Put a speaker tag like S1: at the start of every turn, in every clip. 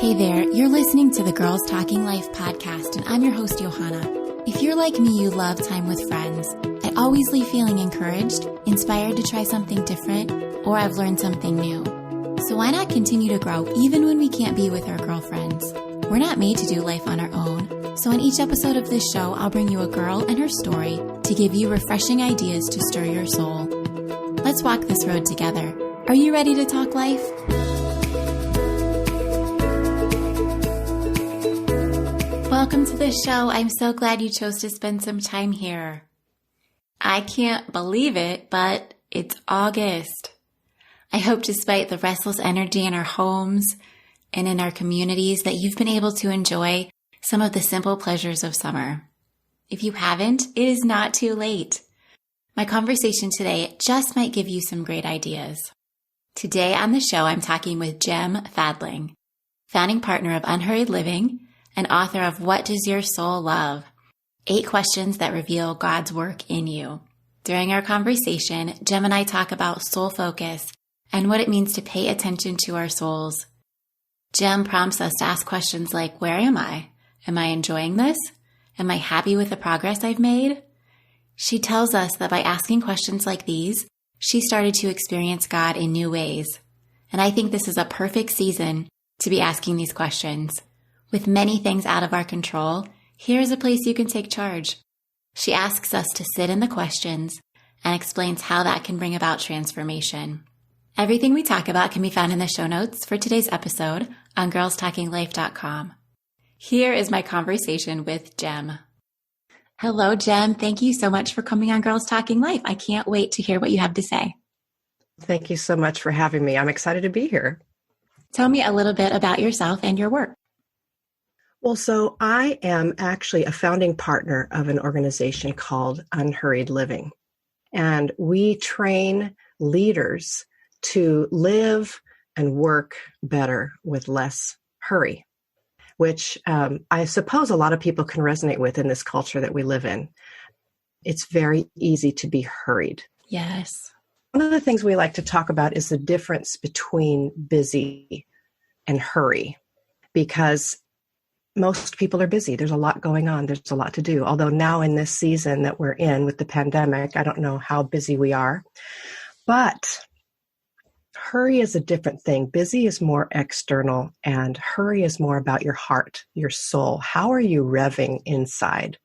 S1: Hey there, you're listening to the Girls Talking Life podcast, and I'm your host, Johanna. If you're like me, you love time with friends. I always leave feeling encouraged, inspired to try something different, or I've learned something new. So why not continue to grow even when we can't be with our girlfriends? We're not made to do life on our own. So in each episode of this show, I'll bring you a girl and her story to give you refreshing ideas to stir your soul. Let's walk this road together. Are you ready to talk life? Welcome to the show. I'm so glad you chose to spend some time here. I can't believe it, but it's August. I hope despite the restless energy in our homes and in our communities that you've been able to enjoy some of the simple pleasures of summer. If you haven't, it is not too late. My conversation today just might give you some great ideas. Today on the show, I'm talking with Gem Fadling, founding partner of Unhurried Living and author of What Does Your Soul Love? 8 questions that reveal God's work in you. During our conversation, Gem and I talk about soul focus and what it means to pay attention to our souls. Gem prompts us to ask questions like, where am I? Am I enjoying this? Am I happy with the progress I've made? She tells us that by asking questions like these, she started to experience God in new ways. And I think this is a perfect season to be asking these questions. With many things out of our control, here's a place you can take charge. She asks us to sit in the questions and explains how that can bring about transformation. Everything we talk about can be found in the show notes for today's episode on girlstalkinglife.com. Here is my conversation with Gem. Hello, Gem. Thank you so much for coming on Girls Talking Life. I can't wait to hear what you have to say.
S2: Thank you so much for having me. I'm excited to be here.
S1: Tell me a little bit about yourself and your work.
S2: Well, so I am actually a founding partner of an organization called Unhurried Living. And we train leaders to live and work better with less hurry, which I suppose a lot of people can resonate with in this culture that we live in. It's very easy to be hurried.
S1: Yes.
S2: One of the things we like to talk about is the difference between busy and hurry, because most people are busy. There's a lot going on. There's a lot to do. Although now in this season that we're in with the pandemic, I don't know how busy we are. But hurry is a different thing. Busy is more external, and hurry is more about your heart, your soul. How are you revving inside?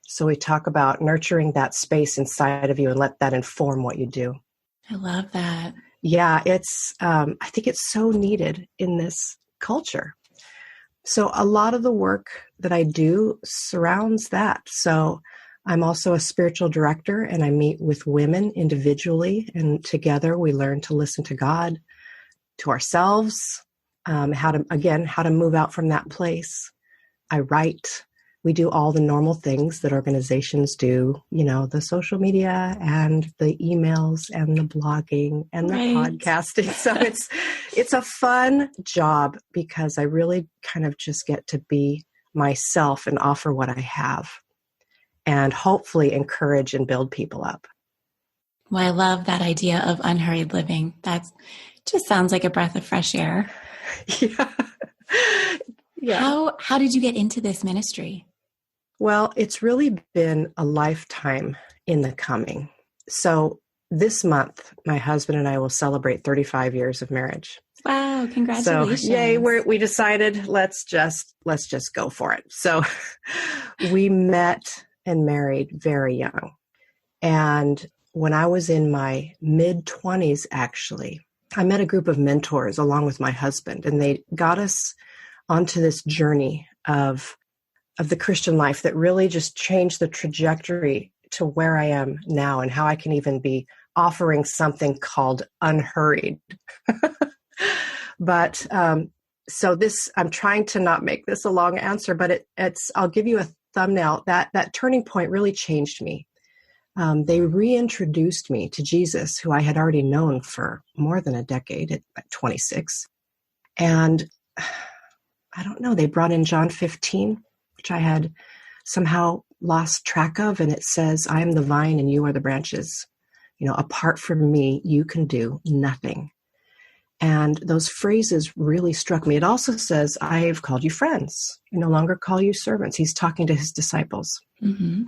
S2: So we talk about nurturing that space inside of you and let that inform what you do.
S1: I love that.
S2: Yeah, I think it's so needed in this culture. So a lot of the work that I do surrounds that. So I'm also a spiritual director, and I meet with women individually, and together we learn to listen to God, to ourselves, how to move out from that place. I write. We do all the normal things that organizations do, the social media and the emails and the blogging and the podcasting. So it's a fun job because I really kind of just get to be myself and offer what I have and hopefully encourage and build people up.
S1: Well, I love that idea of unhurried living. That just sounds like a breath of fresh air.
S2: Yeah.
S1: How did you get into this ministry?
S2: Well, it's really been a lifetime in the coming. So this month, my husband and I will celebrate 35 years of marriage.
S1: Wow, congratulations.
S2: So, yay, we decided let's just go for it. So we met and married very young. And when I was in my mid-20s, actually, I met a group of mentors along with my husband, and they got us onto this journey of the Christian life that really just changed the trajectory to where I am now and how I can even be offering something called Unhurried. But so this, I'm trying to not make this a long answer, but I'll give you a thumbnail. That turning point really changed me. They reintroduced me to Jesus, who I had already known for more than a decade at 26. And I don't know, they brought in John 15, which I had somehow lost track of. And it says, I am the vine and you are the branches. Apart from me, you can do nothing. And those phrases really struck me. It also says, I've called you friends. I no longer call you servants. He's talking to his disciples.
S1: Mm-hmm.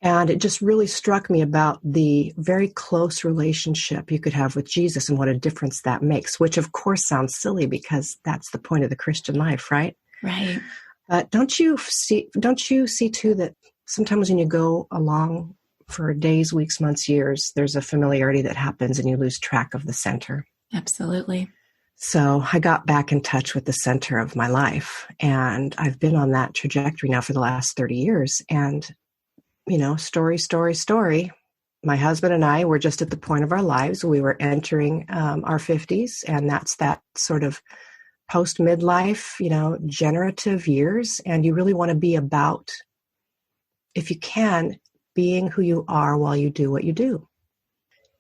S2: And it just really struck me about the very close relationship you could have with Jesus and what a difference that makes, which of course sounds silly because that's the point of the Christian life, right?
S1: Right.
S2: But don't you see too that sometimes when you go along for days, weeks, months, years, there's a familiarity that happens and you lose track of the center.
S1: Absolutely.
S2: So I got back in touch with the center of my life, and I've been on that trajectory now for the last 30 years. And, story. My husband and I were just at the point of our lives. We were entering our 50s, and that's that sort of post-midlife, generative years. And you really want to be about, if you can, being who you are while you do what you do.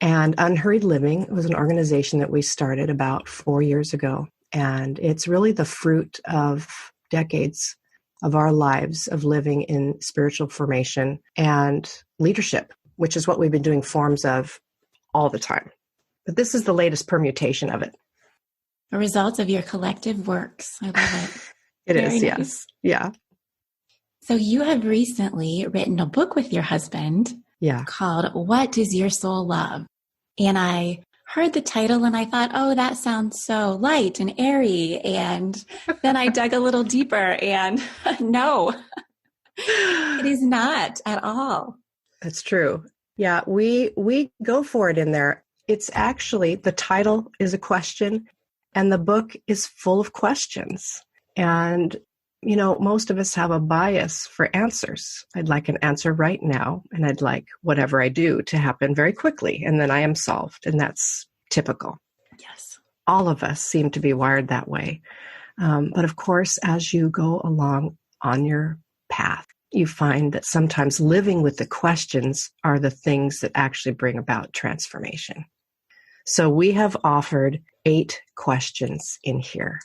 S2: And Unhurried Living was an organization that we started about 4 years ago. And it's really the fruit of decades of our lives of living in spiritual formation and leadership, which is what we've been doing forms of all the time. But this is the latest permutation of it.
S1: A result of your collective works. I love it.
S2: It is,
S1: Very
S2: yes.
S1: nice.
S2: Yeah.
S1: So you have recently written a book with your husband called What Does Your Soul Love? And I heard the title and I thought, oh, that sounds so light and airy. And then I dug a little deeper and no, it is not at all.
S2: That's true. Yeah, we go for it in there. It's actually, the title is a question and the book is full of questions. And most of us have a bias for answers. I'd like an answer right now, and I'd like whatever I do to happen very quickly, and then I am solved, and that's typical.
S1: Yes.
S2: All of us seem to be wired that way. But of course, as you go along on your path, you find that sometimes living with the questions are the things that actually bring about transformation. So we have offered 8 questions in here.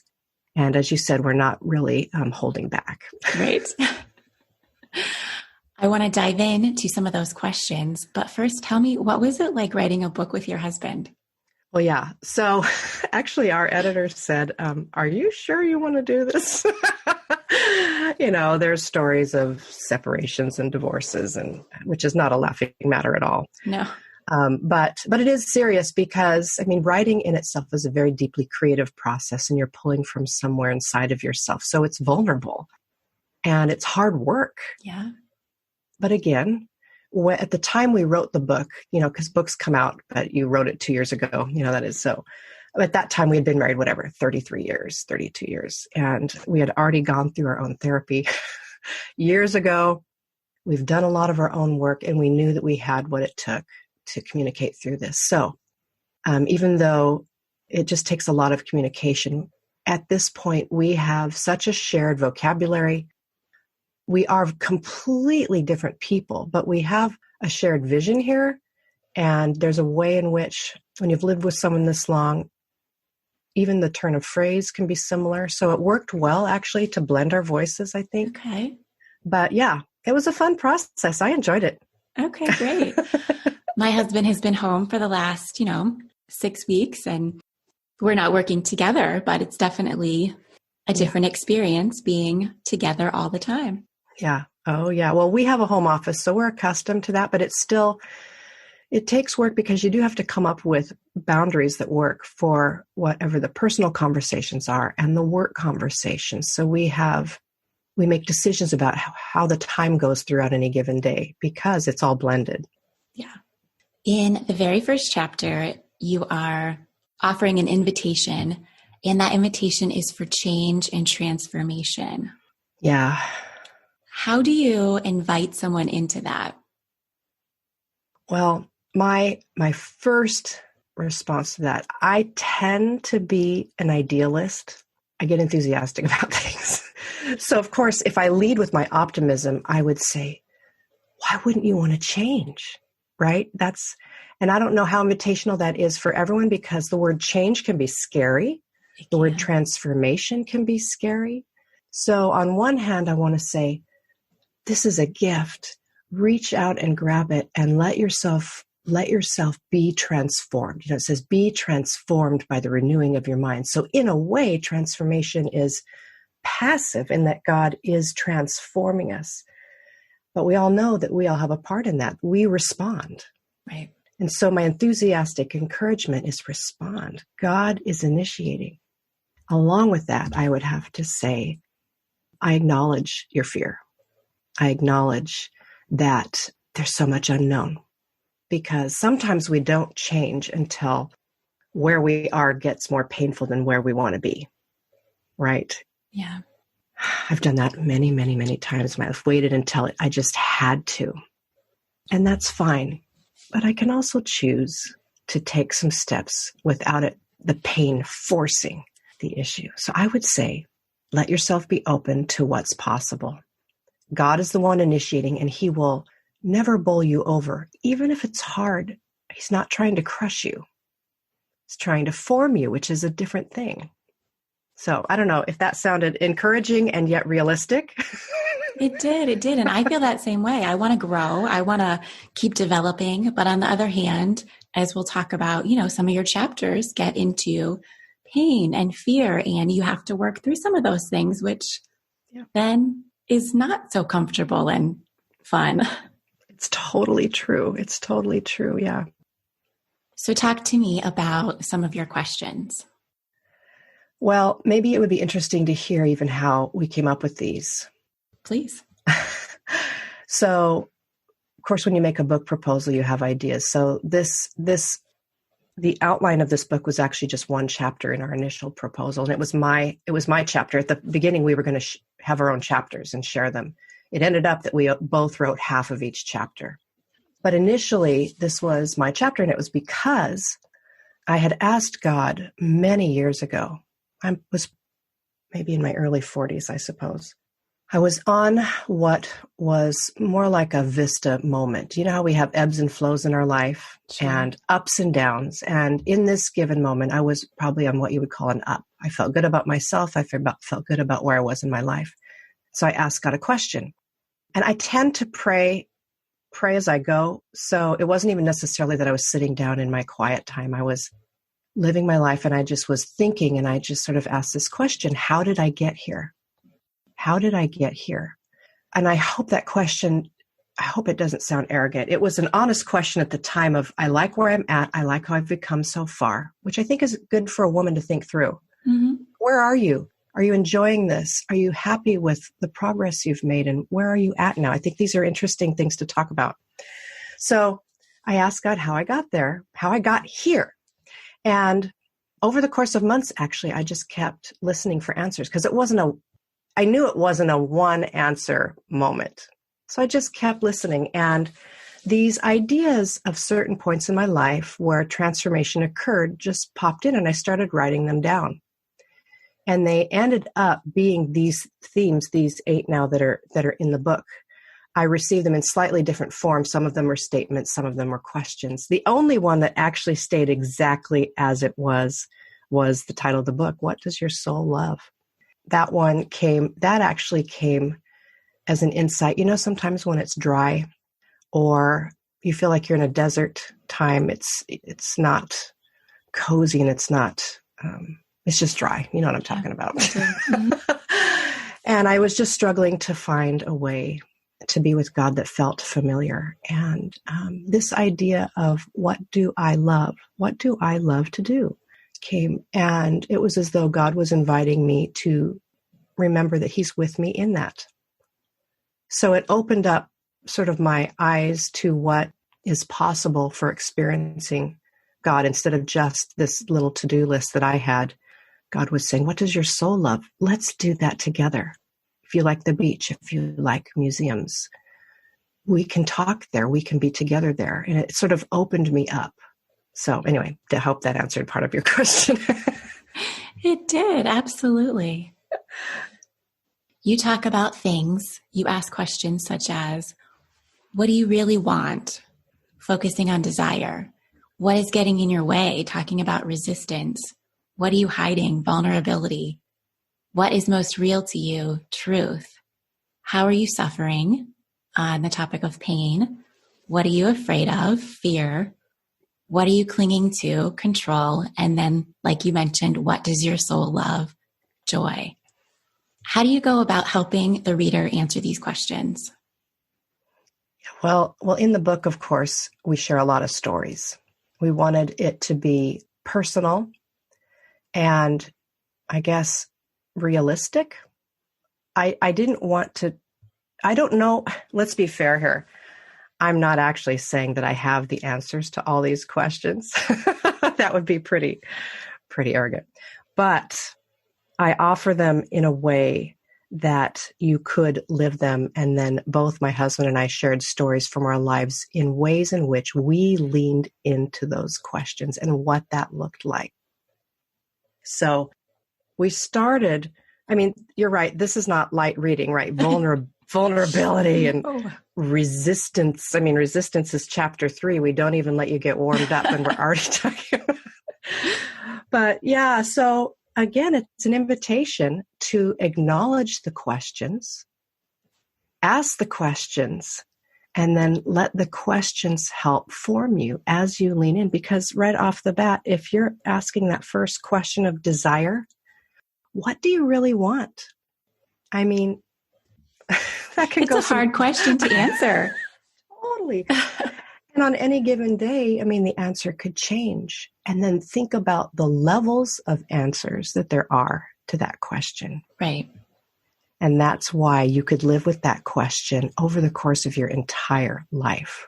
S2: And as you said, we're not really holding back.
S1: Right. I want to dive into some of those questions. But first, tell me, what was it like writing a book with your husband?
S2: Well, yeah. So actually, our editor said, are you sure you want to do this? There's stories of separations and divorces, and which is not a laughing matter at all.
S1: No.
S2: But it is serious because, writing in itself is a very deeply creative process, and you're pulling from somewhere inside of yourself. So it's vulnerable and it's hard work.
S1: Yeah.
S2: But again, at the time we wrote the book, because books come out, but you wrote it 2 years ago, that is so. At that time we had been married, 32 years. And we had already gone through our own therapy years ago. We've done a lot of our own work, and we knew that we had what it took to communicate through this. So even though it just takes a lot of communication, at this point, we have such a shared vocabulary. We are completely different people, but we have a shared vision here. And there's a way in which, when you've lived with someone this long, even the turn of phrase can be similar. So it worked well, actually, to blend our voices, I think.
S1: Okay.
S2: But yeah, it was a fun process. I enjoyed it.
S1: Okay, great. My husband has been home for the last, 6 weeks, and we're not working together, but it's definitely a different experience being together all the time.
S2: Yeah. Oh, yeah. Well, we have a home office, so we're accustomed to that, but it takes work because you do have to come up with boundaries that work for whatever the personal conversations are and the work conversations. So we make decisions about how the time goes throughout any given day because it's all blended.
S1: Yeah. In the very first chapter, you are offering an invitation, and that invitation is for change and transformation.
S2: Yeah.
S1: How do you invite someone into that?
S2: Well, my first response to that, I tend to be an idealist. I get enthusiastic about things. So, of course, if I lead with my optimism, I would say, why wouldn't you want to change? Right? And I don't know how invitational that is for everyone because the word change can be scary. The word transformation can be scary. So on one hand, I want to say, this is a gift. Reach out and grab it and let yourself let yourself be transformed. It says, be transformed by the renewing of your mind. So in a way, transformation is passive in that God is transforming us. But we all know that we all have a part in that. We respond.
S1: Right.
S2: And so my enthusiastic encouragement is respond. God is initiating. Along with that, I would have to say, I acknowledge your fear. I acknowledge that there's so much unknown, because sometimes we don't change until where we are gets more painful than where we want to be, right?
S1: Yeah.
S2: I've done that many, many, many times. I've waited until I just had to. And that's fine. But I can also choose to take some steps without the pain forcing the issue. So I would say, let yourself be open to what's possible. God is the one initiating, and he will never bowl you over. Even if it's hard, he's not trying to crush you. He's trying to form you, which is a different thing. So I don't know if that sounded encouraging and yet realistic.
S1: It did. And I feel that same way. I want to grow. I want to keep developing. But on the other hand, as we'll talk about, some of your chapters get into pain and fear, and you have to work through some of those things, which then is not so comfortable and fun.
S2: It's totally true. It's totally true. Yeah.
S1: So talk to me about some of your questions.
S2: Well, maybe it would be interesting to hear even how we came up with these.
S1: Please.
S2: So, of course, when you make a book proposal, you have ideas. So the outline of this book was actually just one chapter in our initial proposal. And it was my chapter. At the beginning, we were going to have our own chapters and share them. It ended up that we both wrote half of each chapter. But initially, this was my chapter, and it was because I had asked God many years ago. I was maybe in my early 40s, I suppose. I was on what was more like a vista moment. You know how we have ebbs and flows in our life, sure, and ups and downs. And in this given moment, I was probably on what you would call an up. I felt good about myself. I felt good about where I was in my life. So I asked God a question. And I tend to pray as I go. So it wasn't even necessarily that I was sitting down in my quiet time. I was living my life, and I just was thinking, and I just sort of asked this question: how did I get here? How did I get here? And I hope that question, I hope it doesn't sound arrogant. It was an honest question at the time of, I like where I'm at. I like how I've become so far, which I think is good for a woman to think through. Mm-hmm. Where are you? Are you enjoying this? Are you happy with the progress you've made? And where are you at now? I think these are interesting things to talk about. So I asked God how I got there, how I got here. And over the course of months, actually, I just kept listening for answers, because I knew it wasn't a one answer moment. So I just kept listening. And these ideas of certain points in my life where transformation occurred just popped in, and I started writing them down. And they ended up being these themes, these 8 now that are in the book. I received them in slightly different forms. Some of them were statements, some of them were questions. The only one that actually stayed exactly as it was the title of the book, What Does Your Soul Love? That actually came as an insight. Sometimes when it's dry or you feel like you're in a desert time, it's not cozy, and it's just dry. You know what I'm talking about. Mm-hmm. And I was just struggling to find a way to be with God that felt familiar. And this idea of what do I love? What do I love to do? Came, and it was as though God was inviting me to remember that he's with me in that. So it opened up sort of my eyes to what is possible for experiencing God, instead of just this little to-do list that I had. God was saying, what does your soul love? Let's do that together. If you like the beach, if you like museums, we can talk there. We can be together there. And it sort of opened me up. So anyway, I hope that answered part of your question.
S1: It did, absolutely. You talk about things, you ask questions such as, what do you really want? Focusing on desire. What is getting in your way? Talking about resistance. What are you hiding? Vulnerability. What is most real to you? Truth. How are you suffering? On the topic of pain. What are you afraid of? Fear. What are you clinging to? Control. And then, like you mentioned, what does your soul love? Joy. How do you go about helping the reader answer these questions?
S2: Well, in the book, of course, we share a lot of stories. We wanted it to be personal and, I guess, realistic. I didn't want to, I don't know, let's be fair here. I'm not actually saying that I have the answers to all these questions. That would be pretty arrogant. But I offer them in a way that you could live them. And then both my husband and I shared stories from our lives in ways in which we leaned into those questions and what that looked like. So we started, I mean, you're right. This is not light reading, right? Vulnerability and resistance. I mean, resistance is chapter 3. We don't even let you get warmed up and we're already talking about. But yeah, so again, it's an invitation to acknowledge the questions, ask the questions, and then let the questions help form you as you lean in. Because right off the bat, if you're asking that first question of desire, what do you really want? I mean, that can
S1: It's a hard question to answer.
S2: Totally. And on any given day, I mean, the answer could change. And then think about the levels of answers that there are to that question.
S1: Right.
S2: And that's why you could live with that question over the course of your entire life.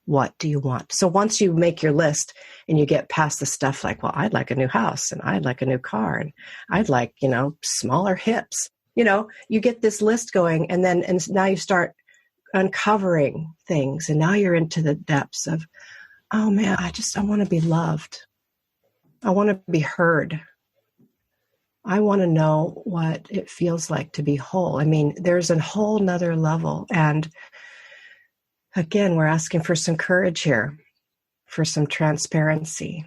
S2: What do you want? So once you make your list and you get past the stuff like, well, I'd like a new house and I'd like a new car and I'd like, smaller hips, you get this list going and now you start uncovering things. And now you're into the depths of, oh man, I want to be loved. I want to be heard. I want to know what it feels like to be whole. I mean, there's a whole nother level. And again, we're asking for some courage here, for some transparency.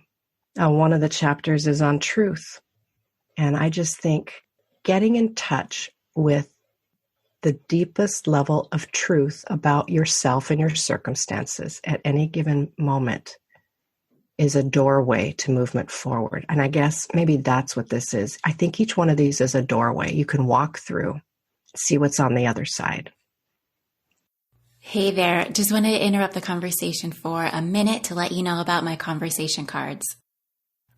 S2: One of the chapters is on truth. And I just think getting in touch with the deepest level of truth about yourself and your circumstances at any given moment is a doorway to movement forward. And I guess maybe that's what this is. I think each one of these is a doorway you can walk through, see what's on the other side.
S1: Hey there, just wanted to interrupt the conversation for a minute to let you know about my conversation cards.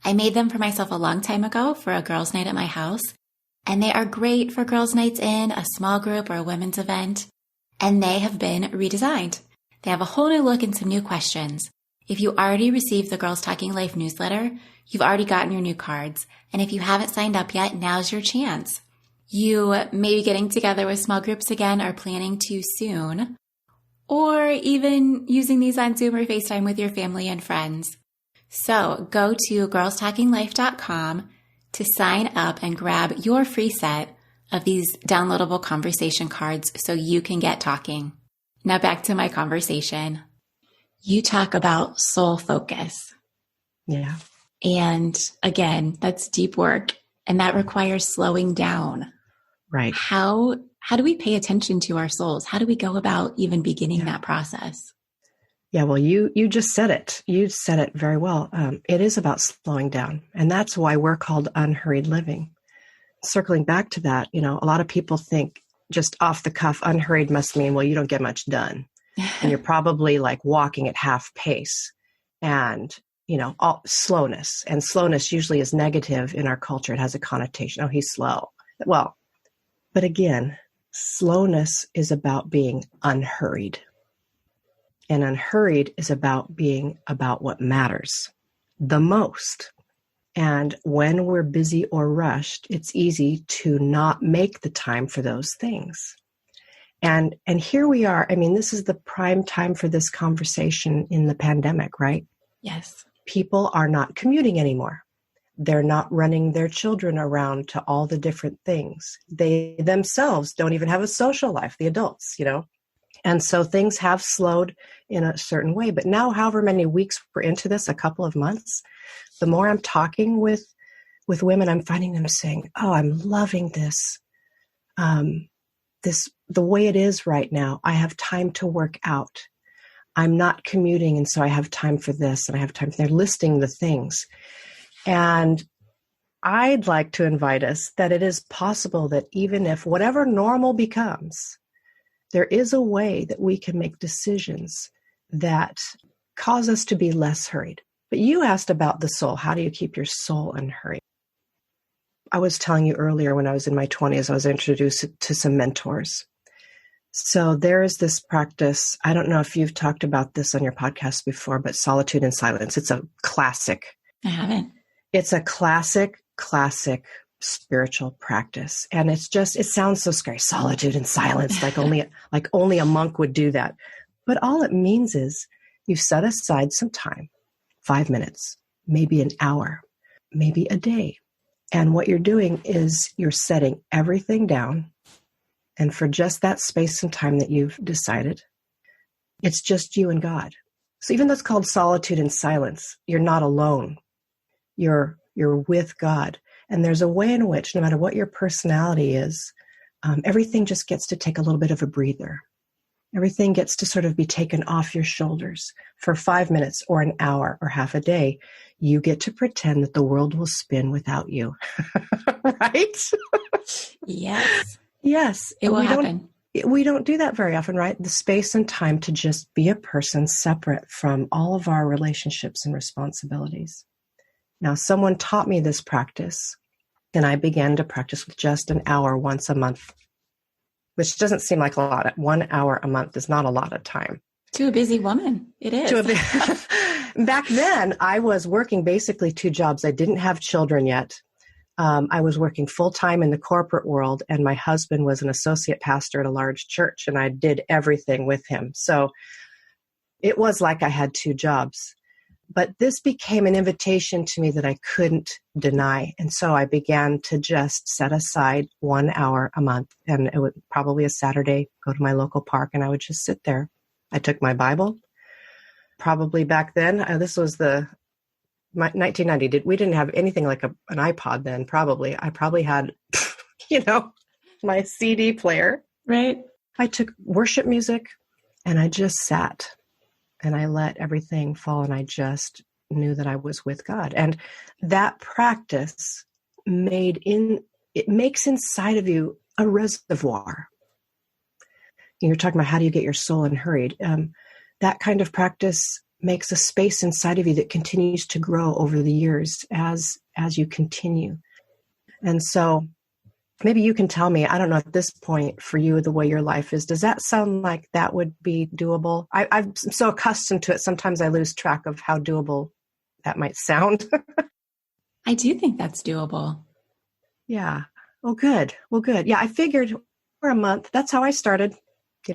S1: I made them for myself a long time ago for a girls' night at my house, and they are great for girls' nights in, a small group, or a women's event, and they have been redesigned. They have a whole new look and some new questions. If you already received the Girls Talking Life newsletter, you've already gotten your new cards, and if you haven't signed up yet, now's your chance. You may be getting together with small groups again or planning to soon, or even using these on Zoom or FaceTime with your family and friends. So go to girlstalkinglife.com to sign up and grab your free set of these downloadable conversation cards so you can get talking. Now back to my conversation. You talk about soul focus.
S2: Yeah.
S1: And again, that's deep work and that requires slowing down.
S2: Right.
S1: How do we pay attention to our souls? How do we go about even beginning that process?
S2: Yeah, well, you just said it. You said it very well. It is about slowing down. And that's why we're called unhurried living. Circling back to that, a lot of people think just off the cuff, unhurried must mean, well, you don't get much done. And you're probably like walking at half pace and, all slowness. And slowness usually is negative in our culture. It has a connotation. Oh, he's slow. Well, but again, slowness is about being unhurried. And unhurried is about being about what matters the most. And when we're busy or rushed, it's easy to not make the time for those things. And here we are. I mean, this is the prime time for this conversation in the pandemic, right?
S1: Yes.
S2: People are not commuting anymore. They're not running their children around to all the different things. They themselves don't even have a social life, the adults, And so things have slowed in a certain way. But now, however many weeks we're into this, a couple of months, the more I'm talking with women, I'm finding them saying, oh, I'm loving this. The way it is right now. I have time to work out. I'm not commuting, and so I have time for this, and I have time. They're listing the things. And I'd like to invite us that it is possible that even if whatever normal becomes, there is a way that we can make decisions that cause us to be less hurried. But you asked about the soul. How do you keep your soul unhurried? I was telling you earlier when I was in my 20s, I was introduced to some mentors. So there is this practice. I don't know if you've talked about this on your podcast before, but solitude and silence. It's a classic.
S1: I haven't.
S2: It's a classic spiritual practice. And it's just, it sounds so scary. Solitude and silence, like only a monk would do that. But all it means is you set aside some time, 5 minutes, maybe an hour, maybe a day. And what you're doing is you're setting everything down. And for just that space and time that you've decided, it's just you and God. So even though it's called solitude and silence, you're not alone. You're with God. And there's a way in which, no matter what your personality is, everything just gets to take a little bit of a breather. Everything gets to sort of be taken off your shoulders for 5 minutes or an hour or half a day. You get to pretend that the world will spin without you. Right?
S1: Yes.
S2: Yes.
S1: It will happen.
S2: We don't do that very often, right? The space and time to just be a person separate from all of our relationships and responsibilities. Now, someone taught me this practice, and I began to practice with just an hour once a month, which doesn't seem like a lot. 1 hour a month is not a lot of time.
S1: To a busy woman, it is.
S2: Back then, I was working basically 2 jobs. I didn't have children yet. I was working full-time in the corporate world, and my husband was an associate pastor at a large church, and I did everything with him. So it was like I had 2 jobs. But this became an invitation to me that I couldn't deny. And so I began to just set aside 1 hour a month. And it would probably a Saturday, go to my local park, and I would just sit there. I took my Bible. Probably back then, this was 1990. We didn't have anything like an iPod then, probably. I probably had, my CD player.
S1: Right.
S2: I took worship music, and I just sat. And I let everything fall, and I just knew that I was with God. And that practice makes inside of you a reservoir. You're talking about how do you get your soul unhurried. That kind of practice makes a space inside of you that continues to grow over the years as you continue. And so maybe you can tell me, I don't know at this point for you, the way your life is, does that sound like that would be doable? I'm so accustomed to it. Sometimes I lose track of how doable that might sound.
S1: I do think that's doable.
S2: Yeah. Well, good. Yeah, I figured for a month, that's how I started.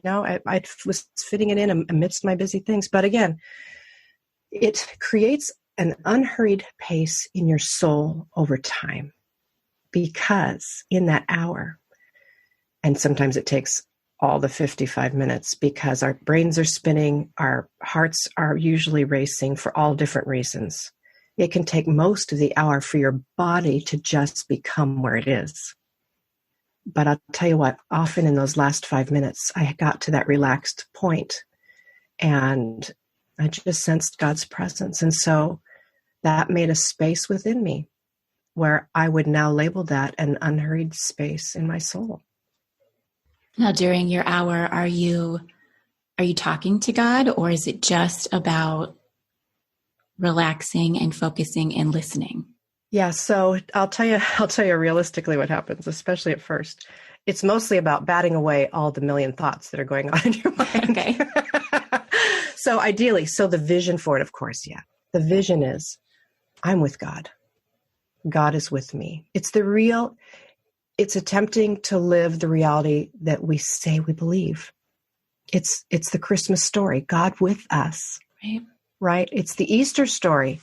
S2: I was fitting it in amidst my busy things. But again, it creates an unhurried pace in your soul over time. Because in that hour, and sometimes it takes all the 55 minutes because our brains are spinning, our hearts are usually racing for all different reasons. It can take most of the hour for your body to just become where it is. But I'll tell you what, often in those last 5 minutes, I got to that relaxed point and I just sensed God's presence. And so that made a space within me, where I would now label that an unhurried space in my soul.
S1: Now, during your hour, are you talking to God, or is it just about relaxing and focusing and listening?
S2: Yeah, so I'll tell you realistically what happens, especially at first. It's mostly about batting away all the million thoughts that are going on in your mind.
S1: Okay.
S2: So ideally, the vision for it, of course, yeah. The vision is, I'm with God. God is with me. It's attempting to live the reality that we say we believe. It's the Christmas story, God with us, right? It's the Easter story,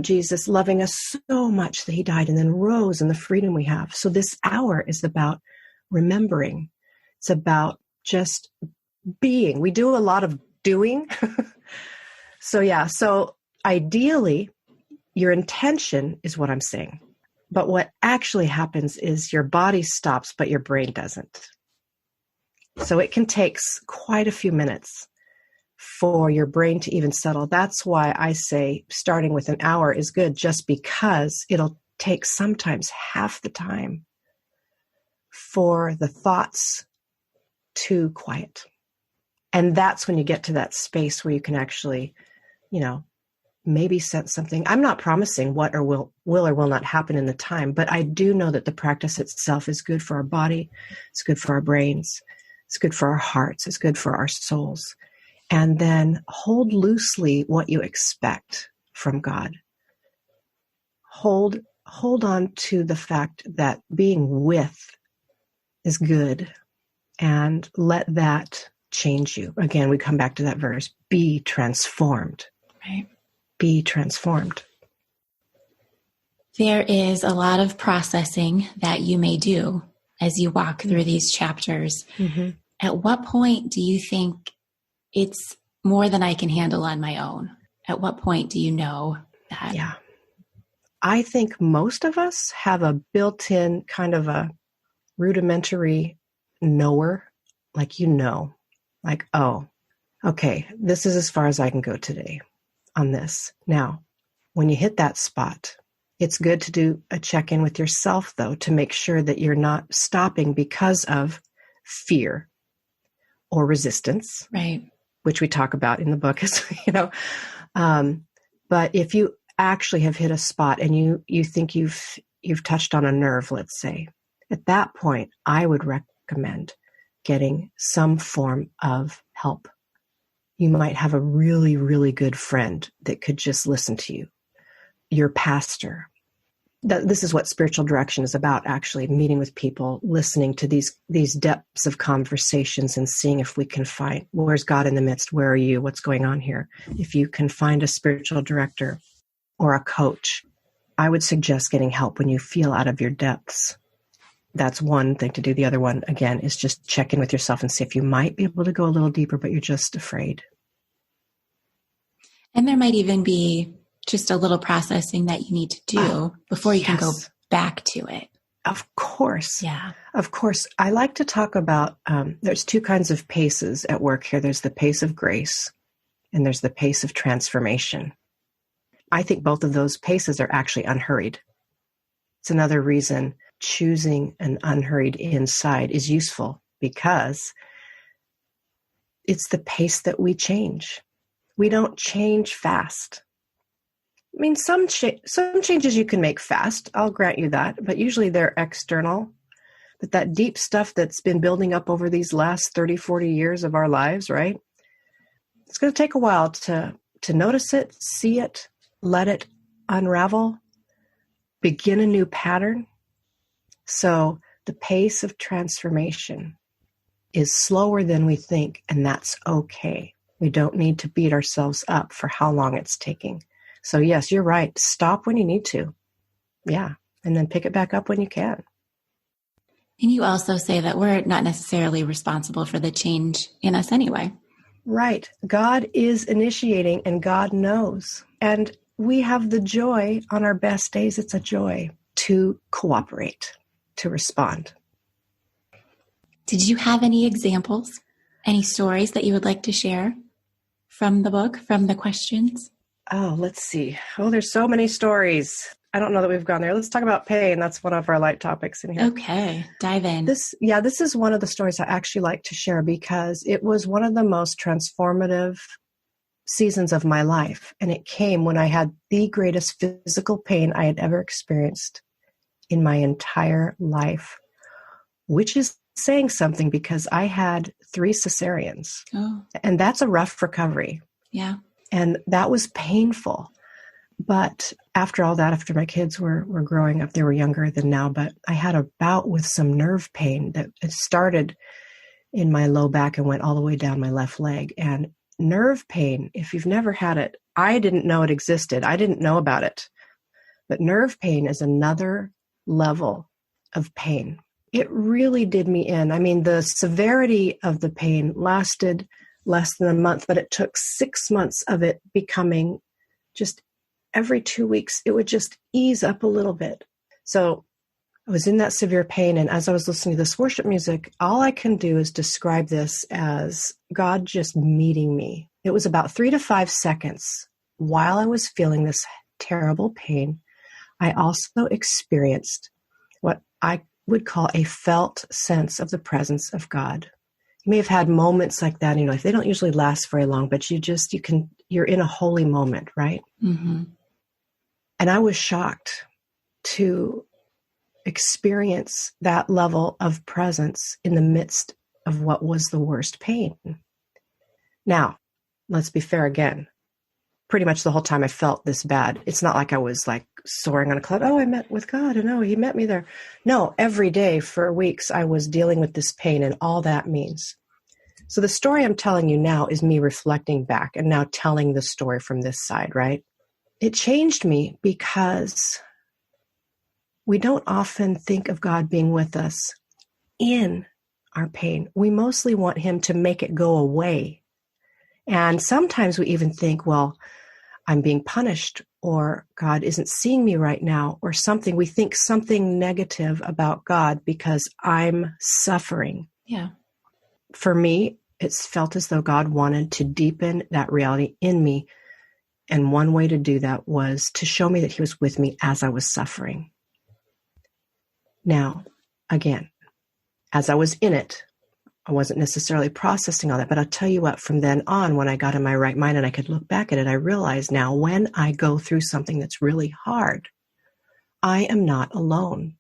S2: Jesus loving us so much that he died and then rose, and the freedom we have. So this hour is about remembering. It's about just being. We do a lot of doing. So ideally, your intention is what I'm saying. But what actually happens is your body stops, but your brain doesn't. So it can take quite a few minutes for your brain to even settle. That's why I say starting with an hour is good, just because it'll take sometimes half the time for the thoughts to quiet. And that's when you get to that space where you can actually, maybe sense something. I'm not promising what or will or will not happen in the time, but I do know that the practice itself is good for our body. It's good for our brains. It's good for our hearts. It's good for our souls. And then hold loosely what you expect from God. Hold on to the fact that being with is good, and let that change you. Again, we come back to that verse, be transformed.
S1: Right.
S2: Be transformed.
S1: There is a lot of processing that you may do as you walk through these chapters.
S2: Mm-hmm.
S1: At what point do you think it's more than I can handle on my own? At what point do you know that?
S2: Yeah. I think most of us have a built-in kind of a rudimentary knower, like, oh, okay, this is as far as I can go today on this. Now, when you hit that spot, it's good to do a check-in with yourself, though, to make sure that you're not stopping because of fear or resistance,
S1: right?
S2: Which we talk about in the book, but if you actually have hit a spot and you think you've touched on a nerve, let's say, at that point, I would recommend getting some form of help. You might have a really, really good friend that could just listen to you, your pastor. This is what spiritual direction is about, actually, meeting with people, listening to these depths of conversations and seeing if we can find, where's God in the midst? Where are you? What's going on here? If you can find a spiritual director or a coach, I would suggest getting help when you feel out of your depths. That's one thing to do. The other one, again, is just check in with yourself and see if you might be able to go a little deeper, but you're just afraid.
S1: And there might even be just a little processing that you need to do before you can go back to it.
S2: Of course.
S1: Yeah.
S2: Of course. I like to talk about, there's two kinds of paces at work here. There's the pace of grace and there's the pace of transformation. I think both of those paces are actually unhurried. It's another reason choosing an unhurried inside is useful, because it's the pace that we change. We don't change fast. I mean, some changes you can make fast, I'll grant you that, but usually they're external. But that deep stuff that's been building up over these last 30, 40 years of our lives, right? It's going to take a while to notice it, see it, let it unravel, begin a new pattern. So the pace of transformation is slower than we think, and that's okay. We don't need to beat ourselves up for how long it's taking. So yes, you're right. Stop when you need to. Yeah. And then pick it back up when you can.
S1: And you also say that we're not necessarily responsible for the change in us anyway.
S2: Right. God is initiating and God knows. And we have the joy on our best days. It's a joy to cooperate, to respond.
S1: Did you have any examples, any stories that you would like to share from the book, from the questions?
S2: Oh, let's see. Oh, there's so many stories. I don't know that we've gone there. Let's talk about pain. That's one of our light topics in here.
S1: Okay, dive in.
S2: This is one of the stories I actually like to share because it was one of the most transformative seasons of my life. And it came when I had the greatest physical pain I had ever experienced in my entire life, which is saying something because I had 3 cesareans.
S1: Oh.
S2: And that's a rough recovery.
S1: Yeah.
S2: And that was painful. But after all that, after my kids were growing up, they were younger than now, but I had a bout with some nerve pain that it started in my low back and went all the way down my left leg. And nerve pain, if you've never had it, I didn't know it existed. I didn't know about it. But nerve pain is another level of pain. It really did me in. I mean, the severity of the pain lasted less than a month, but it took 6 months of it becoming just every 2 weeks, it would just ease up a little bit. So I was in that severe pain. And as I was listening to this worship music, all I can do is describe this as God just meeting me. It was about 3 to 5 seconds while I was feeling this terrible pain. I also experienced what I would call a felt sense of the presence of God. You may have had moments like that in your life. They don't usually last very long, but you're in a holy moment, right?
S1: Mm-hmm.
S2: And I was shocked to experience that level of presence in the midst of what was the worst pain. Now, let's be fair again. Pretty much the whole time I felt this bad. It's not like I was like soaring on a cloud. Oh, I met with God and oh, he met me there. No, every day for weeks I was dealing with this pain and all that means. So the story I'm telling you now is me reflecting back and now telling the story from this side, right? It changed me because we don't often think of God being with us in our pain. We mostly want him to make it go away. And sometimes we even think, well, I'm being punished or God isn't seeing me right now or something. We think something negative about God because I'm suffering.
S1: Yeah.
S2: For me, it's felt as though God wanted to deepen that reality in me. And one way to do that was to show me that he was with me as I was suffering. Now, again, as I was in it, I wasn't necessarily processing all that, but I'll tell you what, from then on, when I got in my right mind and I could look back at it, I realized now when I go through something that's really hard, I am not alone.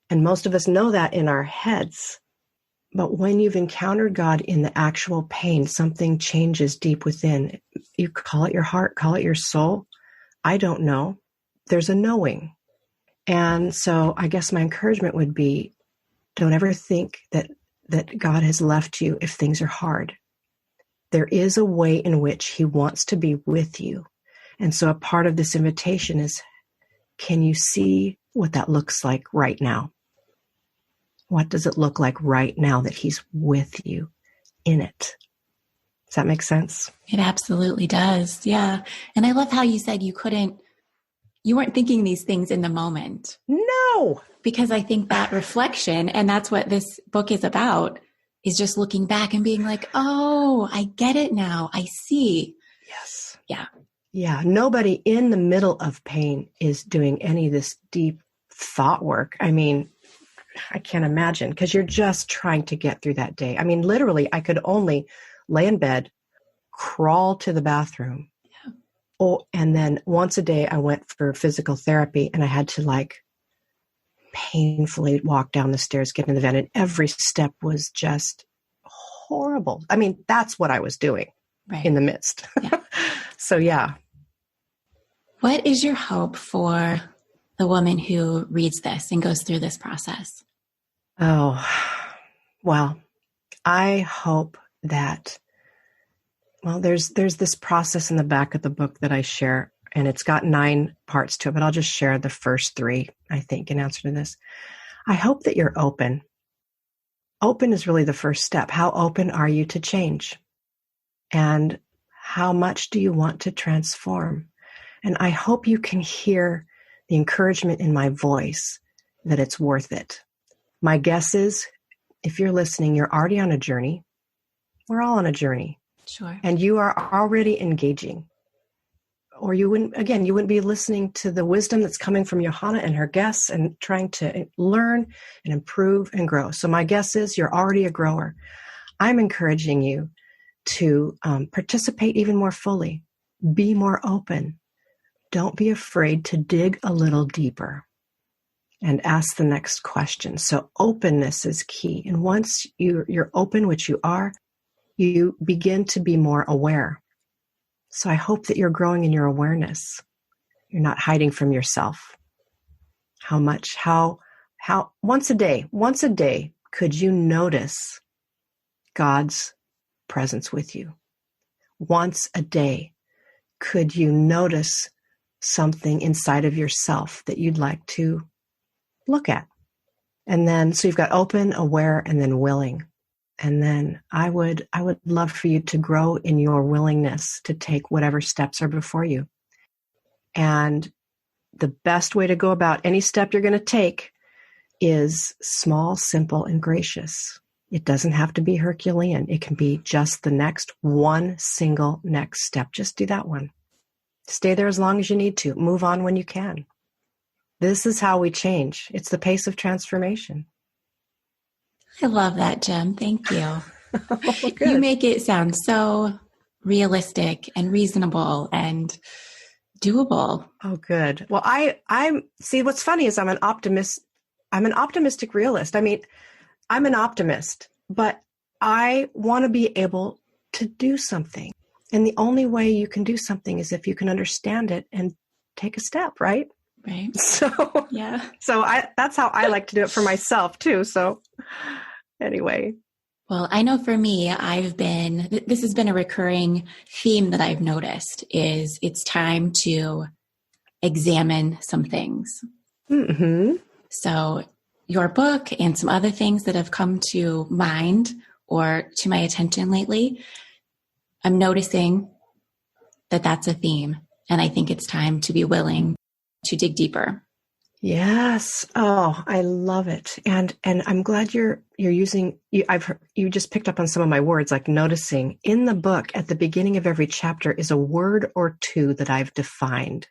S2: And most of us know that in our heads. But when you've encountered God in the actual pain, something changes deep within. You call it your heart, call it your soul. I don't know. There's a knowing. And so I guess my encouragement would be, don't ever think that God has left you if things are hard. There is a way in which he wants to be with you. And so a part of this invitation is, can you see what that looks like right now? What does it look like right now that he's with you in it? Does that make sense?
S1: It absolutely does. Yeah. And I love how you said you weren't thinking these things in the moment.
S2: No.
S1: Because I think that reflection, and that's what this book is about, is just looking back and being like, oh, I get it now. I see.
S2: Yes.
S1: Yeah.
S2: Yeah. Nobody in the middle of pain is doing any of this deep thought work. I mean, I can't imagine, because you're just trying to get through that day. I mean, literally, I could only lay in bed, crawl to the bathroom. Yeah. And then once a day I went for physical therapy and I had to painfully walk down the stairs, get in the van, and every step was just horrible. I mean, that's what I was doing in the midst. Yeah. So, yeah.
S1: What is your hope for the woman who reads this and goes through this process?
S2: Oh, well, I hope that, there's this process in the back of the book that I share, and it's got 9 parts to it, but I'll just share the first 3, I think, in answer to this. I hope that you're open. Open is really the first step. How open are you to change? And how much do you want to transform? And I hope you can hear the encouragement in my voice that it's worth it. My guess is, if you're listening, you're already on a journey. We're all on a journey.
S1: Sure.
S2: And you are already engaging. Or you wouldn't be listening to the wisdom that's coming from Johanna and her guests and trying to learn and improve and grow. So my guess is you're already a grower. I'm encouraging you to participate even more fully. Be more open. Don't be afraid to dig a little deeper and ask the next question. So openness is key. And once you're open, which you are, you begin to be more aware. So I hope that you're growing in your awareness. You're not hiding from yourself. How once a day, could you notice God's presence with you? Once a day, could you notice something inside of yourself that you'd like to look at? And then, so you've got open, aware, and then willing. And then I would love for you to grow in your willingness to take whatever steps are before you. And the best way to go about any step you're going to take is small, simple, and gracious. It doesn't have to be Herculean. It can be just the next one single next step. Just do that one. Stay there as long as you need to. Move on when you can. This is how we change. It's the pace of transformation.
S1: I love that, Gem. Thank you.
S2: Oh,
S1: you make it sound so realistic and reasonable and doable.
S2: Oh, good. Well, I'm see, what's funny is I'm an optimist. I'm an optimistic realist. I mean, I'm an optimist, but I want to be able to do something. And the only way you can do something is if you can understand it and take a step, right?
S1: Right.
S2: So,
S1: yeah.
S2: So that's how I like to do it for myself too. So anyway.
S1: Well, I know for me, this has been a recurring theme that I've noticed is it's time to examine some things.
S2: Mm-hmm.
S1: So your book and some other things that have come to mind or to my attention lately, I'm noticing that that's a theme. And I think it's time to be willing to dig deeper.
S2: Yes. Oh, I love it. And I'm glad you're using, you just picked up on some of my words, like noticing. In the book, at the beginning of every chapter is a word or two that I've defined.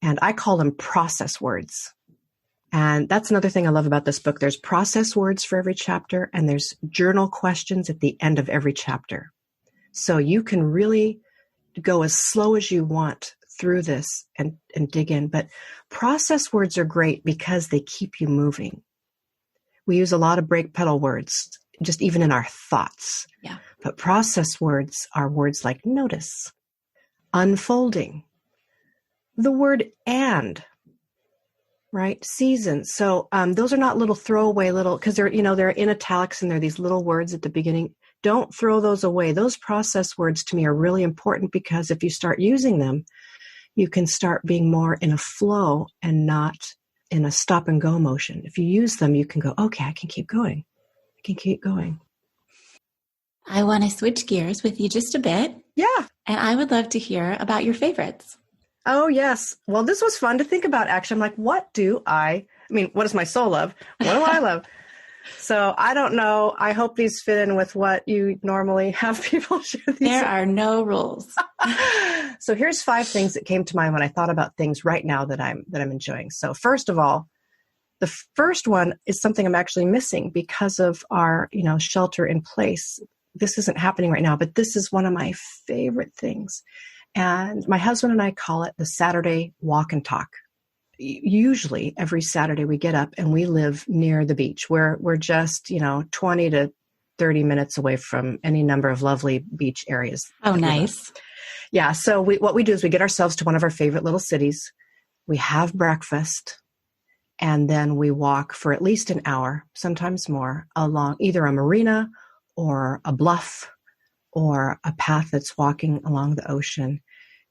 S2: And I call them process words. And that's another thing I love about this book. There's process words for every chapter, and there's journal questions at the end of every chapter. So you can really go as slow as you want through this and dig in. But process words are great because they keep you moving. We use a lot of brake pedal words, just even in our thoughts.
S1: Yeah.
S2: But process words are words like notice, unfolding, the word and, right? Season. So those are not little throwaway because they're in italics and they're these little words at the beginning. Don't throw those away. Those process words to me are really important because if you start using them, you can start being more in a flow and not in a stop and go motion. If you use them, you can go, okay, I can keep going. I can keep going.
S1: I want to switch gears with you just a bit.
S2: Yeah.
S1: And I would love to hear about your favorites.
S2: Oh, yes. Well, this was fun to think about, actually. I'm like, what does my soul love? What do I love? So I don't know. I hope these fit in with what you normally have people share these.
S1: There are no rules.
S2: So here's 5 things that came to mind when I thought about things right now that I'm enjoying. So first of all, the first one is something I'm actually missing because of our, shelter in place. This isn't happening right now, but this is one of my favorite things. And my husband and I call it the Saturday walk and talk. Usually every Saturday we get up and we live near the beach where we're just, 20 to 30 minutes away from any number of lovely beach areas.
S1: Oh, nice.
S2: Yeah. So what we do is we get ourselves to one of our favorite little cities. We have breakfast and then we walk for at least an hour, sometimes more, along either a marina or a bluff or a path that's walking along the ocean.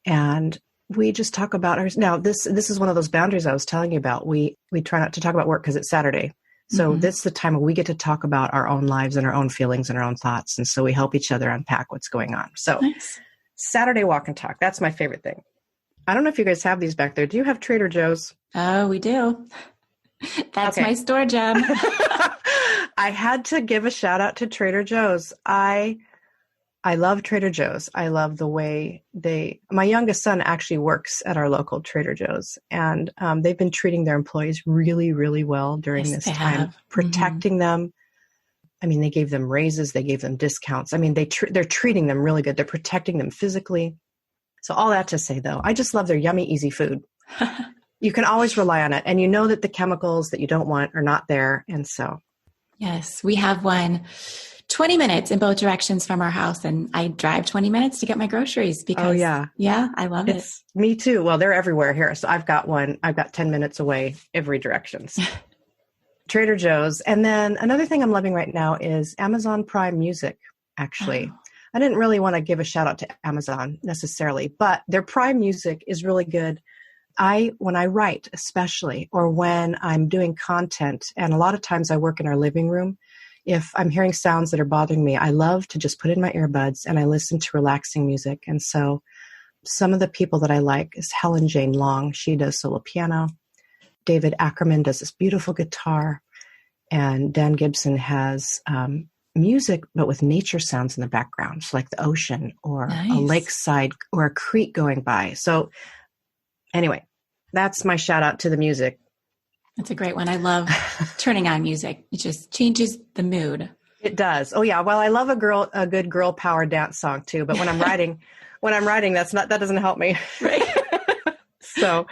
S2: And we just talk about ours. Now, this is one of those boundaries I was telling you about. We try not to talk about work because it's Saturday. So That's the time where we get to talk about our own lives and our own feelings and our own thoughts. And so we help each other unpack what's going on. So nice. Saturday walk and talk. That's my favorite thing. I don't know if you guys have these back there. Do you have Trader Joe's?
S1: Oh, we do. That's my store, Gem.
S2: I had to give a shout out to Trader Joe's. I love Trader Joe's. I love the way my youngest son actually works at our local Trader Joe's, and they've been treating their employees really, really well during this time, protecting them. I mean, they gave them raises, they gave them discounts. I mean, they're treating them really good. They're protecting them physically. So all that to say, though, I just love their yummy, easy food. You can always rely on it, and you know that the chemicals that you don't want are not there, and so.
S1: Yes, we have one 20 minutes in both directions from our house, and I drive 20 minutes to get my groceries because, I love it.
S2: Me too. Well, they're everywhere here. So I've got 10 minutes away every direction. Trader Joe's. And then another thing I'm loving right now is Amazon Prime Music, actually. Oh. I didn't really want to give a shout out to Amazon necessarily, but their Prime Music is really good. When I write especially, or when I'm doing content, and a lot of times I work in our living room, if I'm hearing sounds that are bothering me, I love to just put in my earbuds and I listen to relaxing music. And so some of the people that I like is Helen Jane Long. She does solo piano. David Ackerman does this beautiful guitar, and Dan Gibson has music, but with nature sounds in the background, so like the ocean or
S1: Nice.
S2: a lakeside or a creek going by. So anyway, that's my shout out to the music.
S1: That's a great one. I love turning on music. It just changes the mood.
S2: It does. Oh yeah. Well, I love a good girl power dance song too. But when I'm writing, that doesn't help me.
S1: Right.
S2: So,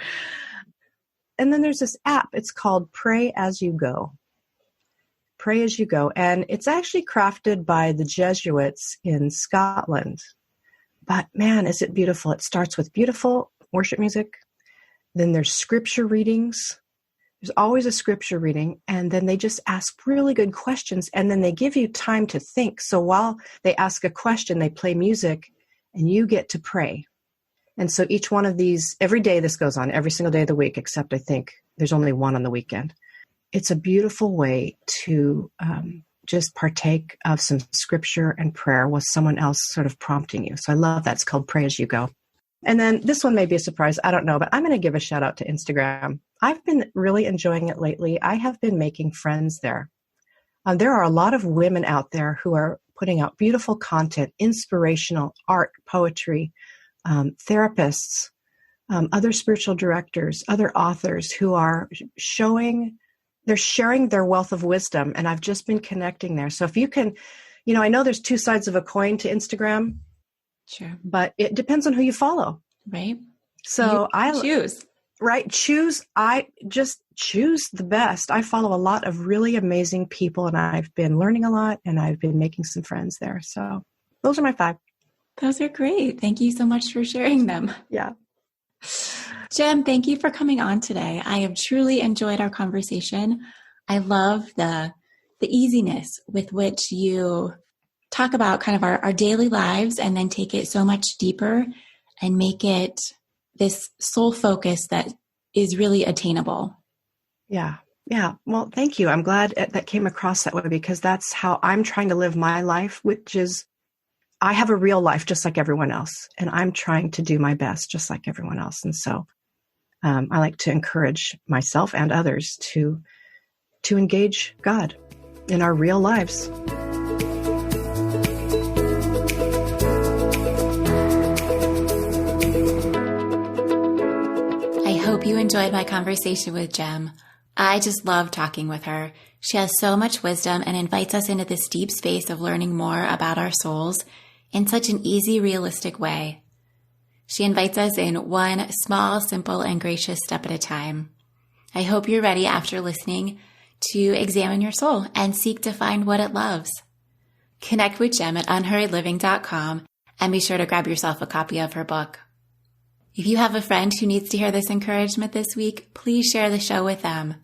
S2: and then there's this app. It's called Pray As You Go. Pray As You Go. And it's actually crafted by the Jesuits in Scotland. But man, is it beautiful. It starts with beautiful worship music. Then there's scripture readings. There's always a scripture reading, and then they just ask really good questions, and then they give you time to think. So while they ask a question, they play music, and you get to pray. And so each one of these, every day this goes on, every single day of the week, except I think there's only one on the weekend. It's a beautiful way to just partake of some scripture and prayer with someone else sort of prompting you. So I love that. It's called Pray As You Go. And then this one may be a surprise. I don't know, but I'm going to give a shout out to Instagram. I've been really enjoying it lately. I have been making friends there. There are a lot of women out there who are putting out beautiful content, inspirational art, poetry, therapists, other spiritual directors, other authors who are they're sharing their wealth of wisdom. And I've just been connecting there. So if you can, I know there's two sides of a coin to Instagram.
S1: Sure.
S2: But it depends on who you follow.
S1: Right.
S2: So
S1: I choose.
S2: Right. I just choose the best. I follow a lot of really amazing people, and I've been learning a lot, and I've been making some friends there. So those are my 5.
S1: Those are great. Thank you so much for sharing them.
S2: Yeah.
S1: Gem, thank you for coming on today. I have truly enjoyed our conversation. I love the easiness with which you talk about kind of our daily lives and then take it so much deeper and make it this soul focus that is really attainable.
S2: Yeah. Yeah. Well, thank you. I'm glad that came across that way, because that's how I'm trying to live my life, which is I have a real life just like everyone else, and I'm trying to do my best just like everyone else. And so I like to encourage myself and others to engage God in our real lives.
S1: I hope you enjoyed my conversation with Gem. I just love talking with her. She has so much wisdom and invites us into this deep space of learning more about our souls in such an easy, realistic way. She invites us in one small, simple, and gracious step at a time. I hope you're ready after listening to examine your soul and seek to find what it loves. Connect with Gem at unhurriedliving.com and be sure to grab yourself a copy of her book. If you have a friend who needs to hear this encouragement this week, please share the show with them.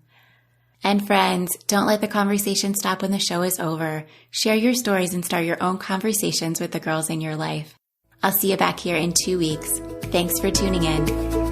S1: And friends, don't let the conversation stop when the show is over. Share your stories and start your own conversations with the girls in your life. I'll see you back here in 2 weeks. Thanks for tuning in.